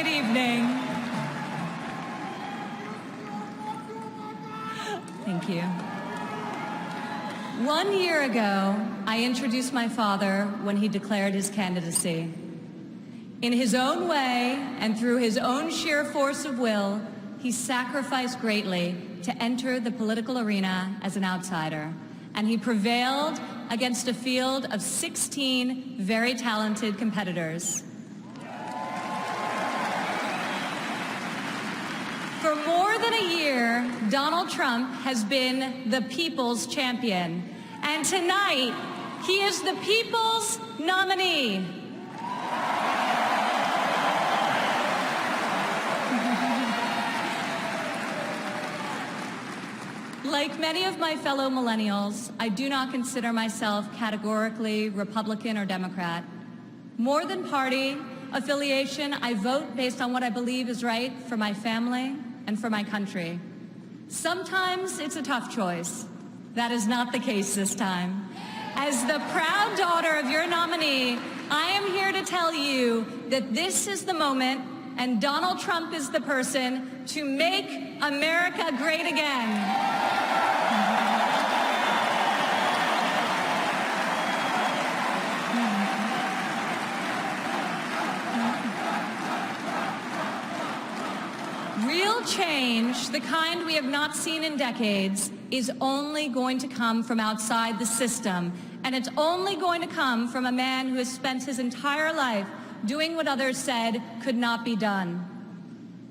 Good evening. Thank you. 1 year ago, I introduced my father when he declared his candidacy. In his own way and through his own sheer force of will, he sacrificed greatly to enter the political arena as an outsider, and he prevailed against a field of 16 very talented competitors. For more than a year, Donald Trump has been the people's champion, and tonight, he is the people's nominee. Like many of my fellow millennials, I do not consider myself categorically Republican or Democrat. More than party affiliation, I vote based on what I believe is right for my family and for my country. Sometimes it's a tough choice. That is not the case this time. As the proud daughter of your nominee, I am here to tell you that this is the moment, and Donald Trump is the person to make America great again. Real change, the kind we have not seen in decades, is only going to come from outside the system, and it's only going to come from a man who has spent his entire life doing what others said could not be done.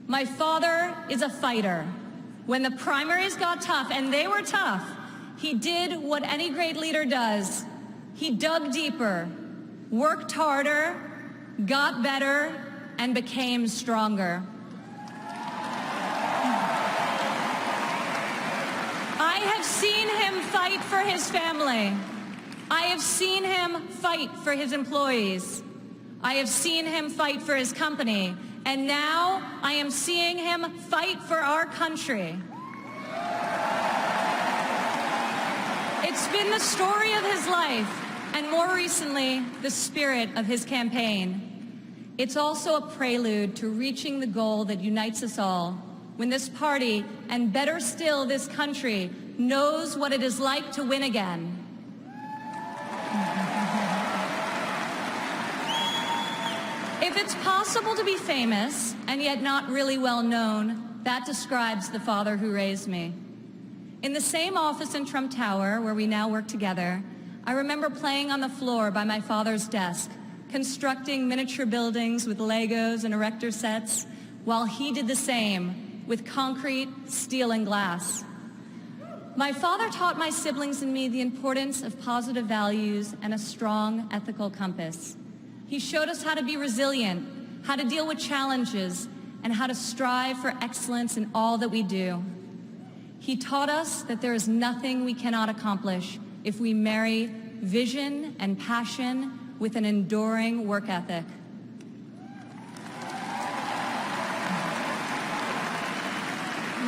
My father is a fighter. When the primaries got tough, and they were tough, he did what any great leader does. He dug deeper, worked harder, got better, and became stronger. I have seen him fight for his family. I have seen him fight for his employees. I have seen him fight for his company. And now I am seeing him fight for our country. It's been the story of his life, and more recently, the spirit of his campaign. It's also a prelude to reaching the goal that unites us all, when this party, and better still, this country, knows what it is like to win again. If it's possible to be famous, and yet not really well known, that describes the father who raised me. In the same office in Trump Tower, where we now work together, I remember playing on the floor by my father's desk, constructing miniature buildings with Legos and erector sets, while he did the same with concrete, steel, and glass. My father taught my siblings and me the importance of positive values and a strong ethical compass. He showed us how to be resilient, how to deal with challenges, and how to strive for excellence in all that we do. He taught us that there is nothing we cannot accomplish if we marry vision and passion with an enduring work ethic.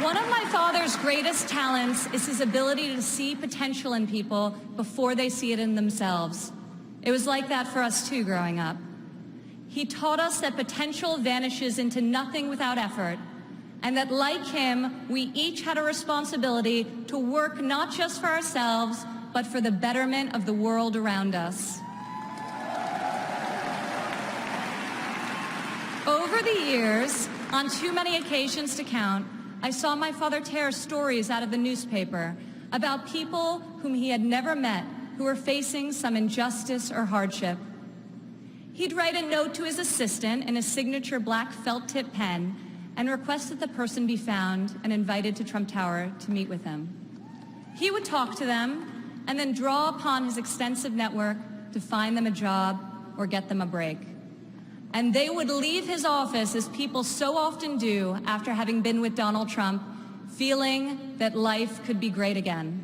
One of my father's greatest talents is his ability to see potential in people before they see it in themselves. It was like that for us too growing up. He taught us that potential vanishes into nothing without effort, and that like him, we each had a responsibility to work not just for ourselves, but for the betterment of the world around us. Over the years, on too many occasions to count, I saw my father tear stories out of the newspaper about people whom he had never met who were facing some injustice or hardship. He'd write a note to his assistant in a signature black felt-tip pen and request that the person be found and invited to Trump Tower to meet with him. He would talk to them and then draw upon his extensive network to find them a job or get them a break. And they would leave his office, as people so often do after having been with Donald Trump, feeling that life could be great again.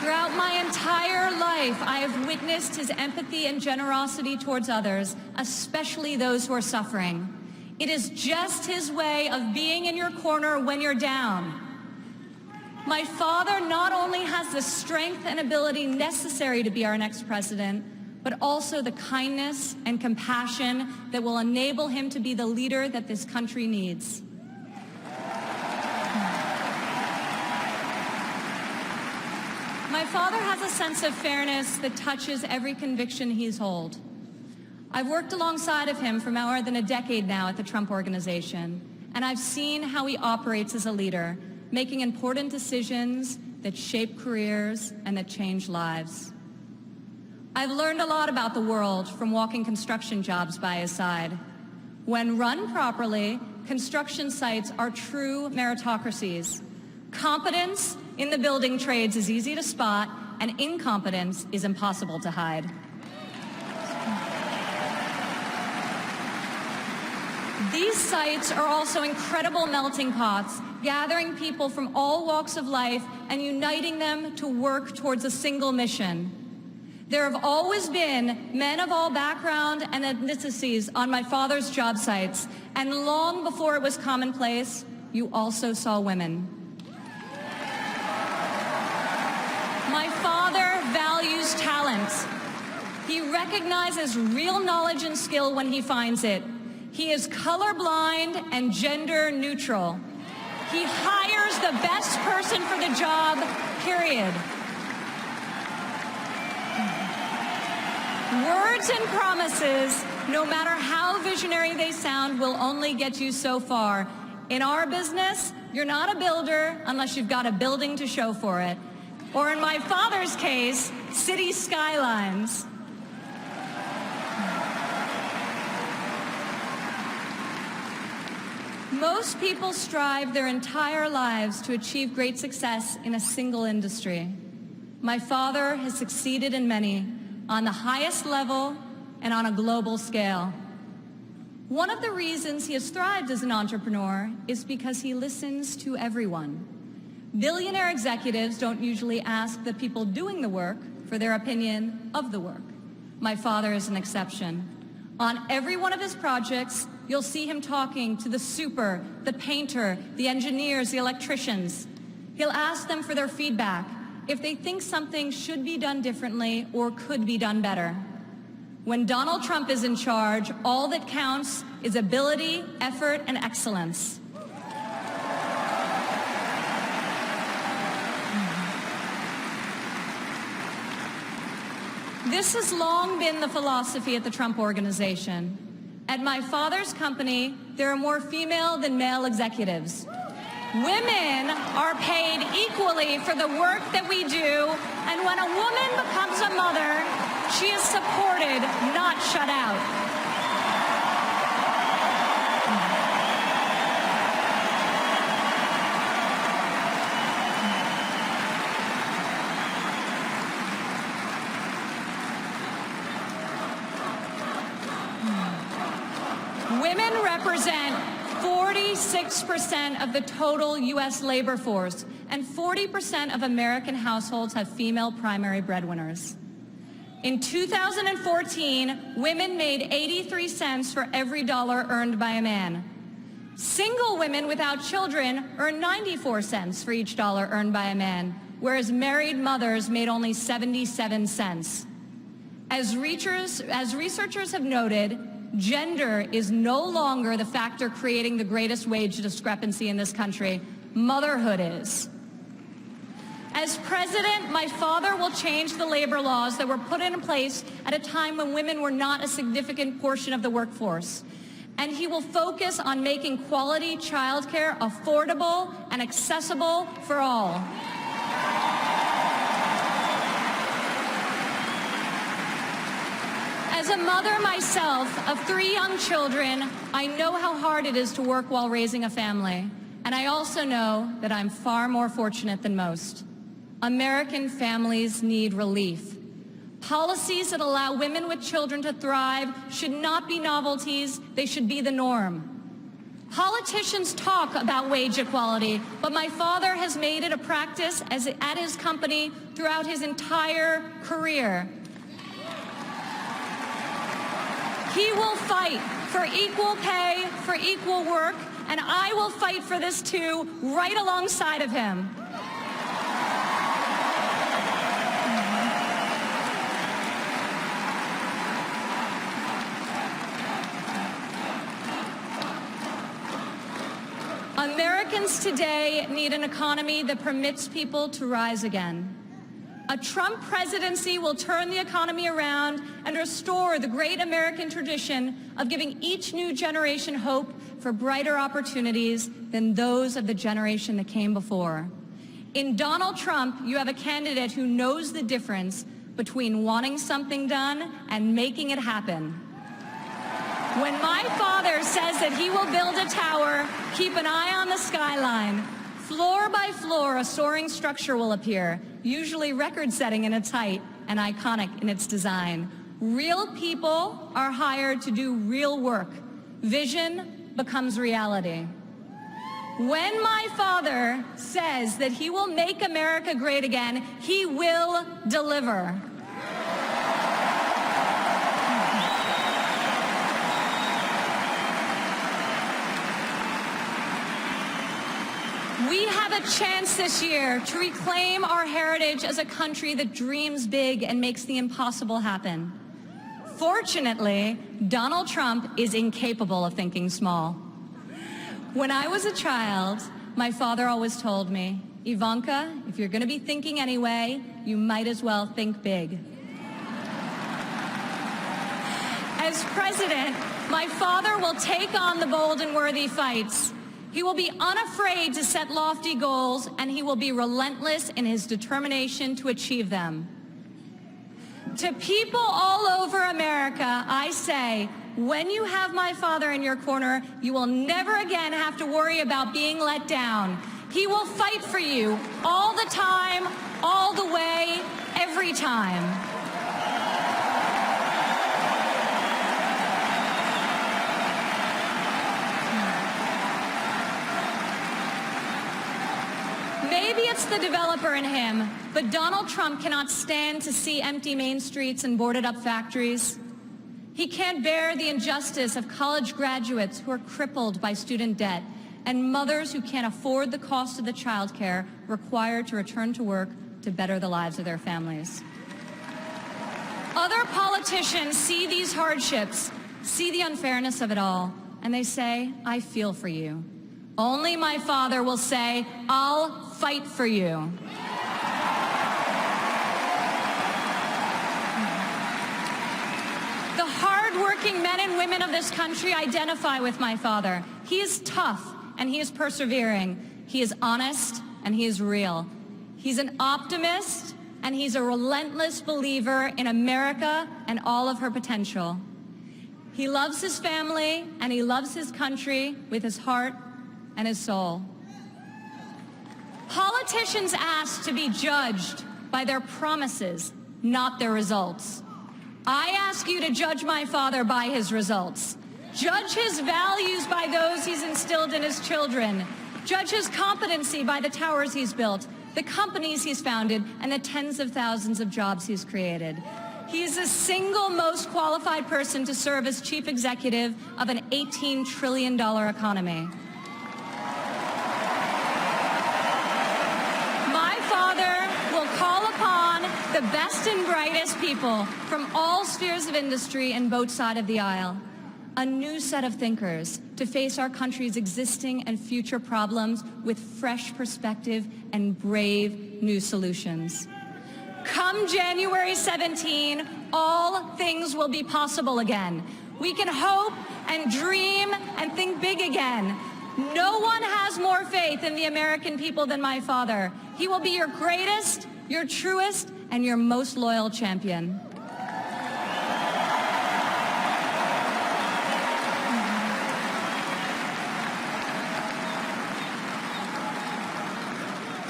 Throughout my entire life, I have witnessed his empathy and generosity towards others, especially those who are suffering. It is just his way of being in your corner when you're down. My father not only has the strength and ability necessary to be our next president, but also the kindness and compassion that will enable him to be the leader that this country needs. My father has a sense of fairness that touches every conviction he's held. I've worked alongside of him for more than a decade now at the Trump Organization, and I've seen how he operates as a leader, making important decisions that shape careers and that change lives. I've learned a lot about the world from walking construction jobs by his side. When run properly, construction sites are true meritocracies. Competence in the building trades is easy to spot, and incompetence is impossible to hide. These sites are also incredible melting pots, gathering people from all walks of life and uniting them to work towards a single mission. There have always been men of all background and ethnicities on my father's job sites, and long before it was commonplace, you also saw women. My father values talent. He recognizes real knowledge and skill when he finds it. He is colorblind and gender neutral. He hires the best person for the job, period. Words and promises, no matter how visionary they sound, will only get you so far. In our business, you're not a builder unless you've got a building to show for it. Or in my father's case, city skylines. Most people strive their entire lives to achieve great success in a single industry. My father has succeeded in many, on the highest level and on a global scale. One of the reasons he has thrived as an entrepreneur is because he listens to everyone. Billionaire executives don't usually ask the people doing the work for their opinion of the work. My father is an exception. On every one of his projects, you'll see him talking to the super, the painter, the engineers, the electricians. He'll ask them for their feedback, if they think something should be done differently or could be done better. When Donald Trump is in charge, all that counts is ability, effort, and excellence. This has long been the philosophy at the Trump Organization. At my father's company, there are more female than male executives. Women are paid equally for the work that we do, and when a woman becomes a mother, she is supported, not shut out. Women represent 46% of the total U.S. labor force, and 40% of American households have female primary breadwinners. In 2014, women made 83 cents for every dollar earned by a man. Single women without children earn 94 cents for each dollar earned by a man, whereas married mothers made only 77 cents. As researchers have noted, gender is no longer the factor creating the greatest wage discrepancy in this country. Motherhood is. As president, my father will change the labor laws that were put in place at a time when women were not a significant portion of the workforce. And he will focus on making quality childcare affordable and accessible for all. As a mother myself of 3 young children, I know how hard it is to work while raising a family. And I also know that I'm far more fortunate than most. American families need relief. Policies that allow women with children to thrive should not be novelties, they should be the norm. Politicians talk about wage equality, but my father has made it a practice at his company throughout his entire career. He will fight for equal pay, for equal work, and I will fight for this too, right alongside of him. Americans today need an economy that permits people to rise again. A Trump presidency will turn the economy around and restore the great American tradition of giving each new generation hope for brighter opportunities than those of the generation that came before. In Donald Trump, you have a candidate who knows the difference between wanting something done and making it happen. When my father says that he will build a tower, keep an eye on the skyline. Floor by floor, a soaring structure will appear, usually record-setting in its height and iconic in its design. Real people are hired to do real work. Vision becomes reality. When my father says that he will make America great again, he will deliver. We have a chance this year to reclaim our heritage as a country that dreams big and makes the impossible happen. Fortunately, Donald Trump is incapable of thinking small. When I was a child, my father always told me, Ivanka, if you're going to be thinking anyway, you might as well think big. As president, my father will take on the bold and worthy fights. He will be unafraid to set lofty goals, and he will be relentless in his determination to achieve them. To people all over America, I say, when you have my father in your corner, you will never again have to worry about being let down. He will fight for you all the time, all the way, every time. Maybe it's the developer in him, but Donald Trump cannot stand to see empty main streets and boarded-up factories. He can't bear the injustice of college graduates who are crippled by student debt and mothers who can't afford the cost of the child care required to return to work to better the lives of their families. Other politicians see these hardships, see the unfairness of it all, and they say, I feel for you. Only my father will say, I'll fight for you. The hard-working men and women of this country identify with my father. He is tough and he is persevering. He is honest and he is real. He's an optimist and he's a relentless believer in America and all of her potential. He loves his family and he loves his country with his heart and his soul. Politicians ask to be judged by their promises, not their results. I ask you to judge my father by his results. Judge his values by those he's instilled in his children. Judge his competency by the towers he's built, the companies he's founded, and the tens of thousands of jobs he's created. He is the single most qualified person to serve as chief executive of an $18 trillion economy. My father will call upon the best and brightest people from all spheres of industry and both sides of the aisle. A new set of thinkers to face our country's existing and future problems with fresh perspective and brave new solutions. Come January 17, all things will be possible again. We can hope and dream and think big again. No one has more faith in the American people than my father. He will be your greatest, your truest, and your most loyal champion.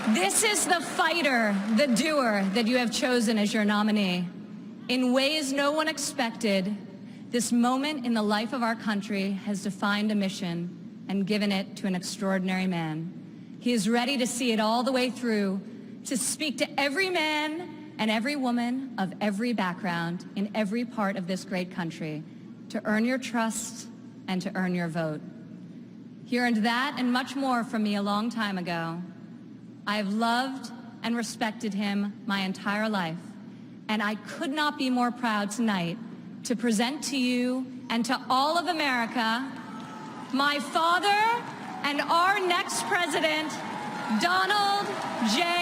This is the fighter, the doer that you have chosen as your nominee. In ways no one expected, this moment in the life of our country has defined a mission and given it to an extraordinary man. He is ready to see it all the way through, to speak to every man and every woman of every background in every part of this great country, to earn your trust and to earn your vote. He earned that and much more from me a long time ago. I have loved and respected him my entire life, and I could not be more proud tonight to present to you and to all of America my father, and our next president, Donald J.